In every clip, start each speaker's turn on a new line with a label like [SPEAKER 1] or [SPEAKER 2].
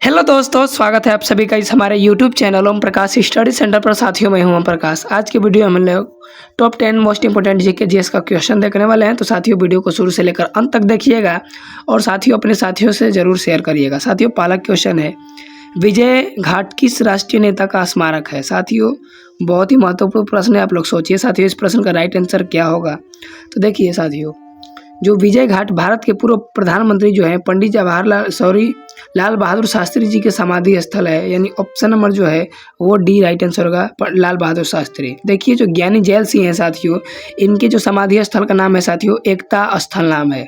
[SPEAKER 1] Hello दोस्तों, स्वागत है आप सभी का इस हमारे YouTube channel Om Prakash study centre पर। साथियों, मैं हूं ओम प्रकाश। आज की वीडियो में हम लोग top 10 most important GK GS का क्वेश्चन देखने वाले हैं। तो साथियों, वीडियो को शुरू से लेकर अंत तक देखिएगा और साथियों अपने साथियों से जरूर शेयर करिएगा। साथियों, पहला क्वेश्चन है, विजय घाट किस राष्ट्रीय नेता का स्मारक है? साथियों, बहुत ही महत्वपूर्ण प्रश्न है, आप लोग सोचिए साथियों इस प्रश्न का राइट आंसर क्या होगा। तो देखिए साथियों, जो विजय घाट भारत के पूर्व प्रधानमंत्री जो है पंडित लाल बहादुर शास्त्री जी के समाधि स्थल है, यानी ऑप्शन नंबर जो है वो डी राइट आंसर होगा, लाल बहादुर शास्त्री। देखिए, जो ज्ञानी जैल सिंह है साथियों, इनके जो समाधि स्थल का नाम है साथियों एकता स्थल नाम है।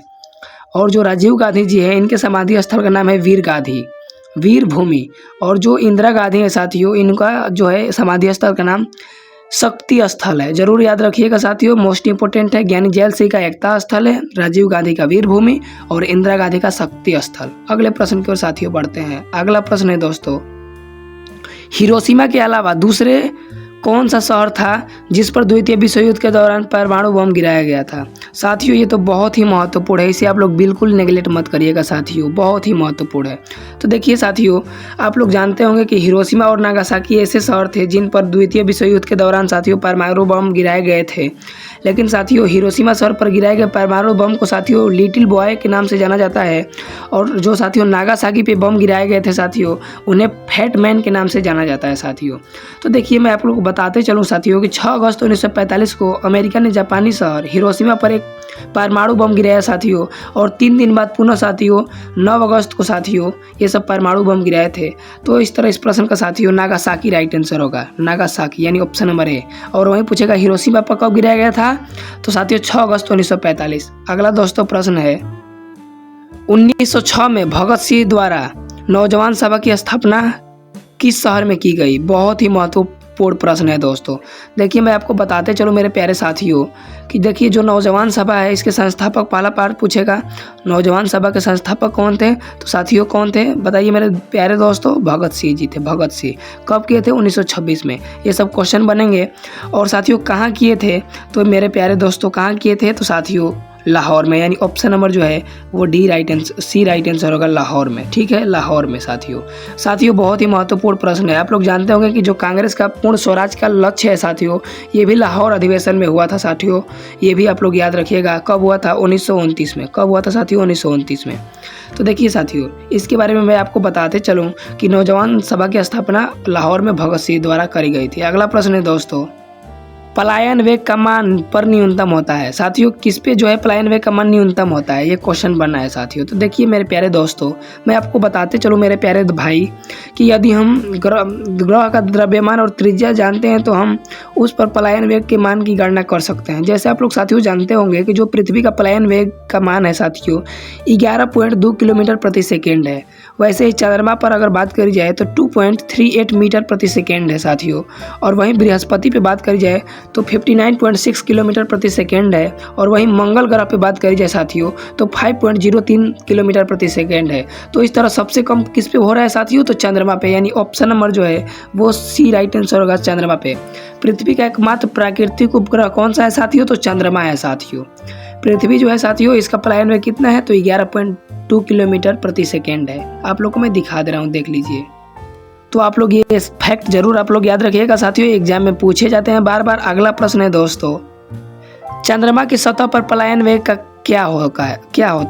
[SPEAKER 1] और जो राजीव गांधी जी है, इनके समाधि स्थल का नाम है वीर गांधी, वीर भूमि। और जो इंदिरा गांधी है साथियों, इनका जो है समाधि स्थल का नाम शक्ति स्थल है। जरूर याद रखिएगा साथियों, मोस्ट इंपोर्टेंट है। ज्ञानी जैल सिंह का एकता स्थल है, राजीव गांधी का वीर भूमि और इंदिरा गांधी का शक्ति स्थल। अगले प्रश्न की ओर साथियों बढ़ते हैं। अगला प्रश्न है दोस्तों, हिरोशिमा के अलावा दूसरे कौन सा शहर था जिस पर द्वितीय विश्व युद्ध के दौरान परमाणु बम गिराया गया था? साथियों, ये तो बहुत ही महत्वपूर्ण है, इसे आप लोग बिल्कुल नेगलेक्ट मत करिएगा साथियों, बहुत ही महत्वपूर्ण है। तो देखिए साथियों, आप लोग जानते होंगे कि हिरोशिमा और नागासाकी ऐसे शहर थे जिन पर द्वितीय विश्व युद्ध के दौरान साथियों परमाणु बम गिराए गए थे। लेकिन साथियों, हिरोशिमा शहर पर गिराए गए परमाणु बम को साथियों लिटिल बॉय के नाम से जाना जाता है। और जो साथियों नागासाकी पे बम गिराए गए थे साथियों, उन्हें फैट मैन के नाम से जाना जाता है साथियों। तो देखिए, मैं आप लोग को बताते चलूँ साथियों कि 6 अगस्त 1945 को अमेरिका ने जापानी शहर हिरोशिमा पर एक परमाणु बम गिराया साथियों। और 3 दिन बाद पुनः साथियों 9 अगस्त को साथियों ये सब परमाणु बम गिराए थे। तो इस तरह इस प्रश्न का साथियों नागासाकी राइट आंसर होगा, नागासाकी यानी ऑप्शन नंबर ए। और वहीं पूछेगा हिरोशिमा पर कब गिराया गया था? तो साथियों 6 अगस्त 1945। अगला दोस्तों प्रश्न है, 1906 में भगत सिंह द्वारा नौजवान सभा की स्थापना किस शहर में की गई? बहुत ही महत्वपूर्ण प्रश्न है दोस्तों। देखिए, मैं आपको बताते चलूँ मेरे प्यारे साथियों कि देखिए, जो नौजवान सभा है इसके संस्थापक, पहला पार्ट पूछेगा नौजवान सभा के संस्थापक कौन थे? तो साथियों कौन थे बताइए मेरे प्यारे दोस्तों? भगत सिंह जी थे, भगत सिंह। कब किए थे? 1926 में। ये सब क्वेश्चन बनेंगे। और साथियों कहाँ किए थे? तो मेरे प्यारे दोस्तों कहाँ किए थे? तो साथियों लाहौर में, यानी ऑप्शन नंबर जो है वो डी राइट आंसर, सी राइट आंसर होगा, लाहौर में। ठीक है, लाहौर में साथियों बहुत ही महत्वपूर्ण प्रश्न है। आप लोग जानते होंगे कि जो कांग्रेस का पूर्ण स्वराज का लक्ष्य है साथियों, ये भी लाहौर अधिवेशन में हुआ था साथियों। ये भी आप लोग याद रखिएगा। कब हुआ था? 1929 में। कब हुआ था साथियों? 1929 में। तो देखिए साथियों, इसके बारे में मैं आपको बताते चलूँ कि नौजवान सभा की स्थापना लाहौर में भगत सिंह द्वारा करी गई थी। अगला प्रश्न है दोस्तों, पलायन वेग का मान पर न्यूनतम होता है। साथियों किस पे जो है पलायन वेग का मान न्यूनतम होता है? ये क्वेश्चन बना है साथियों। तो देखिए मेरे प्यारे दोस्तों, मैं आपको बताते चलूँ मेरे प्यारे भाई कि यदि हम ग्रह का द्रव्यमान और त्रिज्या जानते हैं तो हम उस पर पलायन वेग के मान की गणना कर सकते हैं। जैसे आप लोग साथियों जानते होंगे कि जो पृथ्वी का पलायन वेग का मान है साथियों 11.2 किलोमीटर प्रति सेकेंड है। वैसे ही चंद्रमा पर अगर बात करी जाए तो 2.38 मीटर प्रति सेकेंड है साथियों। और वहीं बृहस्पति पे बात करी जाए तो 59.6 किलोमीटर प्रति सेकेंड है। और वहीं मंगल ग्रह पे बात करी जाए साथियों तो 5.03 किलोमीटर प्रति सेकेंड है। तो इस तरह सबसे कम किस पे हो रहा है साथियों? तो चंद्रमा पे, यानी ऑप्शन नंबर जो है वो सी राइट आंसर होगा, चंद्रमा पे। पृथ्वी का एकमात्र प्राकृतिक उपग्रह कौन सा है साथियों? तो चंद्रमा है साथियों। पृथ्वी जो है साथियों इसका पलायन वेग कितना है? तो 11.2 किलोमीटर प्रति सेकेंड है। आप लोग को मैं दिखा दे रहा हूँ, देख लीजिए। तो आप लोग ये फैक्ट जरूर आप लोग याद रखिएगा साथियों, एग्जाम में पूछे जाते हैं बार बार। अगला प्रश्न है दोस्तों, चंद्रमा की सतह पर पलायन वेग का क्या होता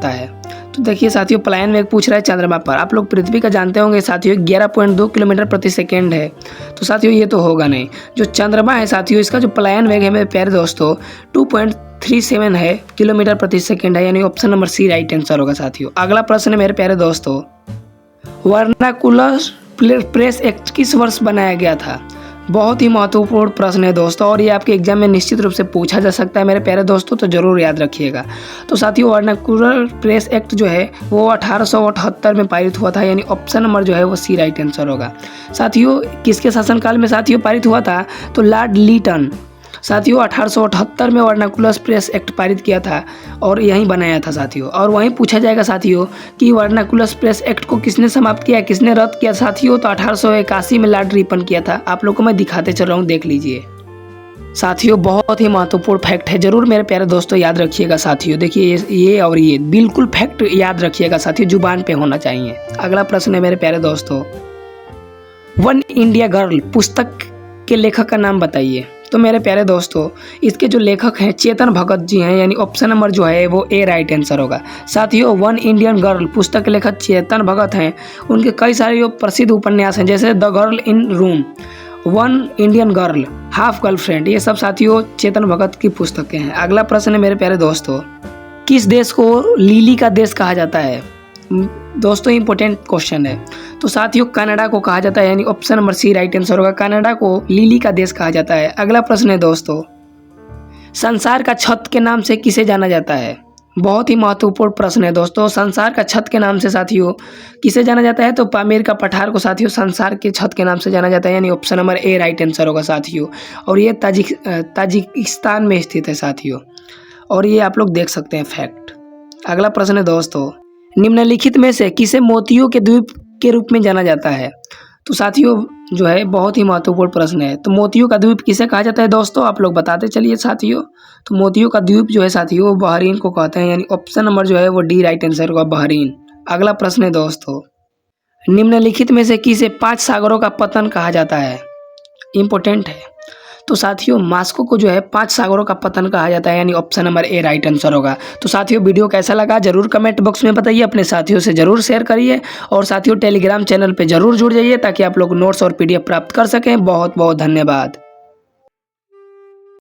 [SPEAKER 1] है? तो देखिए साथियों, पलायन वेग पूछ रहा है चंद्रमा पर। आप लोग पृथ्वी का जानते होंगे साथियों 11.2 किलोमीटर प्रति सेकेंड है। तो साथियों ये तो होगा नहीं। जो चंद्रमा है साथियों इसका जो पलायन वेग है मेरे प्यारे दोस्तों 2.37 है किलोमीटर प्रति सेकेंड है, यानी option number C right answer होगा साथियों। अगला प्रश्न है मेरे प्यारे दोस्तों, वर्नाकुलर प्रेस एक्ट किस वर्ष बनाया गया था? बहुत ही महत्वपूर्ण प्रश्न है दोस्तों, और ये आपके एग्जाम में निश्चित रूप से पूछा जा सकता है मेरे प्यारे दोस्तों, तो जरूर याद रखिएगा। तो साथियों वर्नाकुलर प्रेस एक्ट जो है वो 1878 में पारित हुआ था, यानी ऑप्शन नंबर जो है वो सी राइट आंसर होगा। साथियों किसके शासनकाल में साथियों पारित हुआ था? तो लॉर्ड लीटन साथियों 1878 में वर्नाकुलर प्रेस एक्ट पारित किया था और यहीं बनाया था साथियों। और वहीं पूछा जाएगा साथियों कि वर्नाकुलर प्रेस एक्ट को किसने समाप्त किया, किसने रद्द किया साथियों? तो 1881 में लॉर्ड रिपन किया था। आप लोग को मैं दिखाते चल रहा हूँ, देख लीजिए साथियों बहुत ही महत्वपूर्ण फैक्ट है, ज़रूर मेरे प्यारे दोस्तों याद रखिएगा साथियों। देखिए ये और ये बिल्कुल फैक्ट याद रखिएगा साथियों, जुबान पे होना चाहिए। अगला प्रश्न है मेरे प्यारे दोस्तों, वन इंडिया गर्ल पुस्तक के लेखक का नाम बताइए। तो मेरे प्यारे दोस्तों इसके जो लेखक हैं चेतन भगत जी हैं, यानी ऑप्शन नंबर जो है वो ए राइट आंसर होगा। साथियों वन इंडियन गर्ल पुस्तक के लेखक चेतन भगत हैं। उनके कई सारे जो प्रसिद्ध उपन्यास हैं जैसे the girl in room, one Indian girl, half girlfriend, ये सब साथियों चेतन भगत की पुस्तकें हैं। अगला प्रश्न है मेरे प्यारे दोस्तों, किस देश को लिली का देश कहा जाता है। दोस्तों इंपॉर्टेंट क्वेश्चन है। तो साथियों कनाडा को कहा जाता है, यानी option number C right answer होगा। कनाडा को लिली का देश कहा जाता है। अगला प्रश्न है दोस्तों, संसार का छत के नाम से किसे जाना जाता है। बहुत ही महत्वपूर्ण प्रश्न है दोस्तों, संसार का छत के नाम से साथियों किसे जाना जाता है। तो पामीर का पठार को साथियों संसार के छत के नाम से जाना जाता है, यानी option number A right answer होगा साथियों। और ये ताजिकिस्तान में स्थित है साथियों, और ये आप लोग देख सकते हैं फैक्ट। अगला प्रश्न है दोस्तों, निम्नलिखित में से किसे मोतियों के द्वीप के रूप में जाना जाता है। तो साथियों जो है बहुत ही महत्वपूर्ण प्रश्न है। तो मोतियों का द्वीप किसे कहा जाता है दोस्तों, आप लोग बताते चलिए साथियों। तो मोतियों का द्वीप जो है साथियों वो बहरीन को कहते हैं, यानी ऑप्शन नंबर जो है वो डी राइट आंसर होगा, बहरीन। अगला प्रश्न है दोस्तों, निम्नलिखित में से किसे 5 सागरों का पतन कहा जाता है। इंपॉर्टेंट है। तो साथियों मास्को को जो है 5 सागरों का पतन कहा जाता है, यानी option number A right answer होगा। तो साथियों वीडियो कैसा लगा जरूर कमेंट बॉक्स में बताइए, अपने साथियों से जरूर शेयर करिए, और साथियों टेलीग्राम चैनल पे जरूर जुड़ जाइए ताकि आप लोग नोट्स और PDF प्राप्त कर सकें। बहुत बहुत धन्यवाद।